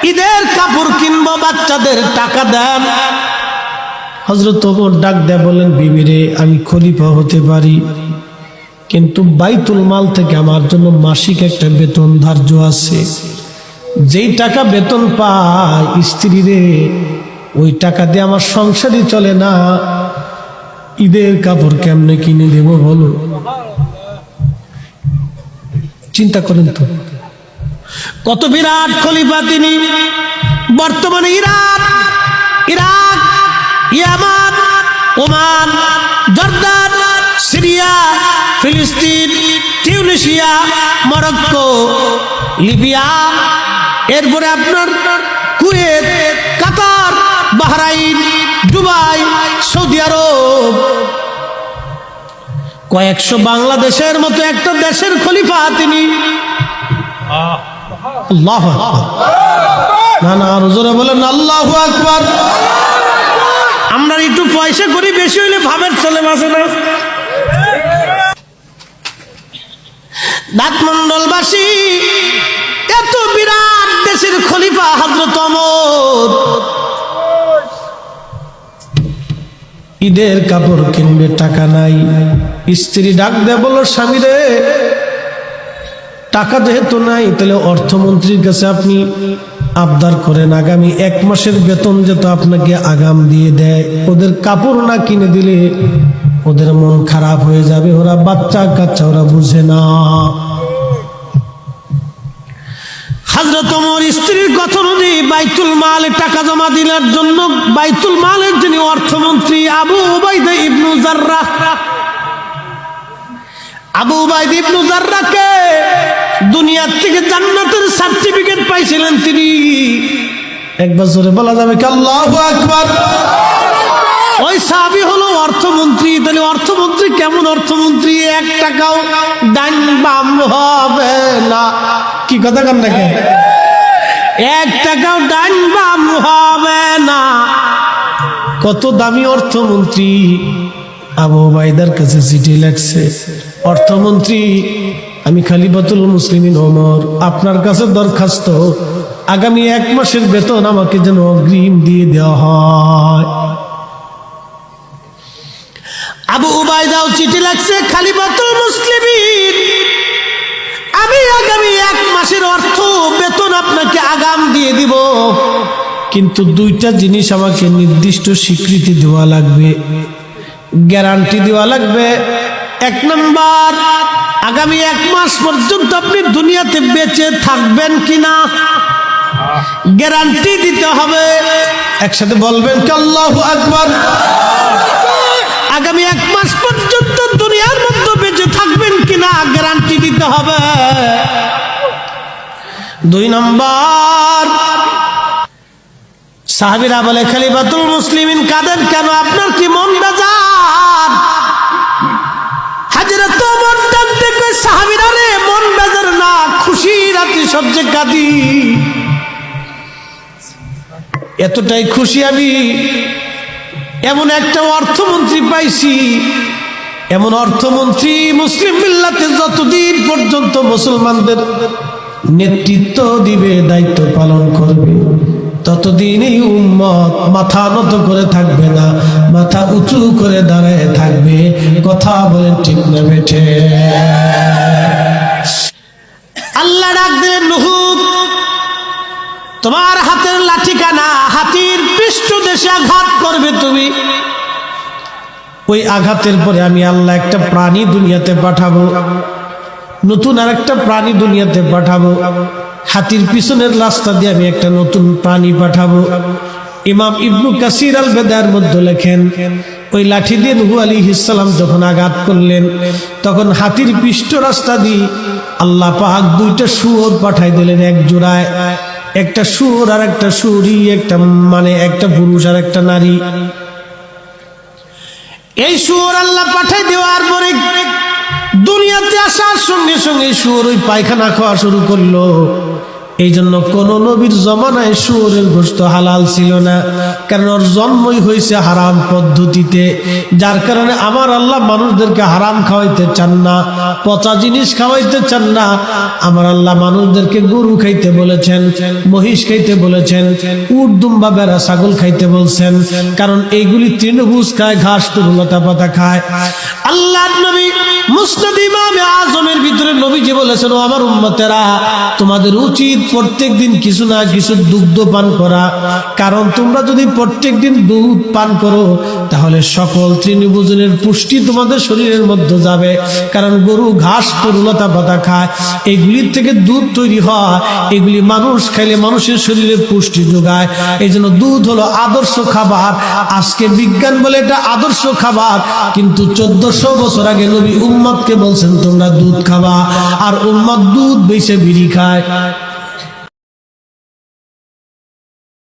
ঈদের কাপড় কিনবো, বাচ্চাদের টাকা দেন। হযরত ওমর ডাক দেয়া বলেন, বিবিরে আমি খলিফা হতে পারি, কিন্তু বাইতুল মাল থেকে আমার জন্য মাসিক একটা বেতন ধার্য আছে। যেই টাকা বেতন পায় স্ত্রী রে, ওই টাকা দিয়ে আমার সংসারই চলে না। ঈদের কাপড় কেমনে কিনে দেব বলো? চিন্তা করেন তো, কত বিরাট খলিফা তিনি। বর্তমানে ইরাক, ইয়ামান, ওমান, জর্দান, সিরিয়া, ফিলিস্তিন, টিউনিসিয়া, মরক্কো, লিবিয়া, এরপরে আপনার কুয়েত, কাতার, বাহরাইন, দুবাই, সৌদি আরব, কয়েকশো বাংলাদেশের মতো একটা দেশের খলিফা তিনি। আল্লাহু আকবার। না না, আরো জোরে বলেন আল্লাহু আকবার। আমরা একটু পয়সা করি, বেশি হইলে ভাবের চলে মাসে না। দাঁতমন্ডলবাসী, এত বিরাট দেশের খলিফা হযরত ওমর ঈদের কাপড় কিনবে, টাকা নাই। স্ত্রী ডাক দেয়, বলো স্বামী রে, টাকা যেহেতু নাই, তাহলে অর্থমন্ত্রীর কাছে আপনি আবদার করেন, আগামী 1 মাসের বেতন যেত আপনাকে আগাম দিয়ে দেয়। ওদের কাপড় না কিনে দিলে ওদের মন খারাপ হয়ে যাবে, ওরা বাচ্চা কাচ্চা, ওরা বুঝে না। হযরত ওমর স্ত্রীর কথা অনুযায়ী বাইতুল মালে টাকা জমা দেওয়ার জন্য বাইতুল মালের যিনি অর্থমন্ত্রী আবু উবাইদা ইবনু জাররাহ, আবু উবাইদা ইবনু জাররাহকে দুনিয়ার থেকে জান্নাতের সার্টিফিকেট পাইছিলেন তিনি। একবার জোরে বলা যাবে কি আল্লাহু আকবার? ওই সাহাবী হলো অর্থমন্ত্রী। তাহলে অর্থমন্ত্রী কেমন অর্থমন্ত্রী? 1 টাকাও ডান বাম হবে না। কি কথা কান নাকি? 1 টাকাও ডান বাম হবে না। কত দামি অর্থমন্ত্রী। আবু উবাইদার কাছে চিঠি লেখছে, অর্থমন্ত্রী আমি খলিফাতুল মুসলিমিন ওমর, আপনার কাছে দরখাস্ত, আগামী 1 মাসের বেতন আমাকে যেন অগ্রিম দিয়ে দেওয়া হয়। আবু উবাইদাও চিঠি লাগছে, খলিফাতুল মুসলিমিন আমি আগামী 1 মাসের অর্থ বেতন আপনাকে আগাম দিয়ে দিব, কিন্তু 2টা জিনিস আমাকে নির্দিষ্ট স্বীকৃতি দেওয়া লাগবে, গ্যারান্টি দেওয়া লাগবে। 1 নাম্বার, আগামী 1 মাস পর্যন্ত আপনি দুনিয়াতে বেঁচে থাকবেন কিনা গ্যারান্টি দিতে হবে। একসাথে বলবেন কি আল্লাহু আকবার? আগামী 1 মাস পর্যন্ত দুনিয়ার মধ্যে বেঁচে থাকবেন কিনা গ্যারান্টি দিতে হবে। 2 নাম্বার, সাহাবীরা বলে, খলিফাতুল মুসলিমিন কাঁদেন কেন? আপনার কি মন বেজার? হযরত ওমর ডাক দিয়ে কয়, সাহাবীরা রে, মন বেজার না, খুশির আতিশয্যে কাঁদি। এতটাই খুশি আমি, এমন একটা অর্থমন্ত্রী পাইছি, এমন অর্থমন্ত্রী মুসলিম মিল্লাতে যতদিন পর্যন্ত মুসলমানদের নেতৃত্ব দিবে, দায়িত্ব পালন করবে, ততদিন এই উম্মত মাথা নত করে থাকবে না, মাথা উঁচু করে দাঁড়ায় থাকবে। কথা বলেন ঠিক না বেঠে? আল্লাহ ডাক দিলেন, নূহ তোমার হাতের লাঠিখানা হাতির পৃষ্ঠদেশে আঘাত করবে তুমি, ওই আঘাতের পরে আমি আল্লাহ একটা প্রাণী দুনিয়াতে পাঠাবো, নতুন আরেকটা প্রাণী দুনিয়াতে পাঠাবো, হাতির পিছনের রাস্তা দিয়ে আমি একটা নতুন প্রাণী পাঠাবো। ইমাম ইবনু কাসির আল বেদায়ের মধ্যে লেখেন, ওই লাঠি দিয়ে নূহ আলাইহিস সালাম যখন আঘাত করলেন, তখন হাতির পৃষ্ঠ রাস্তা দিয়ে আল্লাহ পাক 2টা শুয়োর পাঠাই দিলেন এক জোড়ায়, একটা শুয়োর আর একটা শুয়োরি, একটা মানে একটা পুরুষ আর একটা নারী। এই শুয়োর আল্লাহ পাঠাই দেওয়ার পরে দুনিয়াতে আসার সঙ্গে সঙ্গে শুয়োর ওই পায়খানা খাওয়া শুরু করলো। এই জন্য কোন নবীর জমানায় শুয়োরের গোশত হালাল ছিল না, কারণ ওর জন্মই হয়েছে হারাম পদ্ধতিতে। যার কারণে আমার আল্লাহ মানুষদেরকে হারাম খাওয়াইতে চান না, পচা জিনিস খাওয়াইতে চান না। আমার আল্লাহ মানুষদেরকে গরু খাইতে বলেছেন, মহিষ খাইতে বলেছেন, উট দুম্বা বেড়া ছাগল খাইতে বলছেন, কারণ এইগুলি তৃণভোজ খায়, ঘাস তরুলতা পাতা খায়। আল্লাহ নবী মুসনাদ ইমামে আজমের ভিতরে নবীজি বলেছেন, ও আমার উম্মতেরা, তোমাদের উচিত প্রত্যেক দিন কিছু না কিছু দুগ্ধ পান করা, কারণ তোমরা যদি প্রত্যেক দিন দুধ পান করো তাহলে সকল তৃণভোজনের পুষ্টি তোমাদের শরীরের মধ্যে যাবে। কারণ গরু ঘাস তরুলতা পাতা খায়, এগুলির থেকে দুধ তৈরি হয়, এগুলি মানুষ খাইলে মানুষের শরীরে পুষ্টি যোগায়। এই জন্য দুধ হলো আদর্শ খাবার। আজকে বিজ্ঞান বলে এটা আদর্শ খাবার, কিন্তু 1400 বছর আগে নবী উম্মতকে বলছেন তোমরা দুধ খাবা, আর উম্মত দুধ বেশি বিড়ি খায়।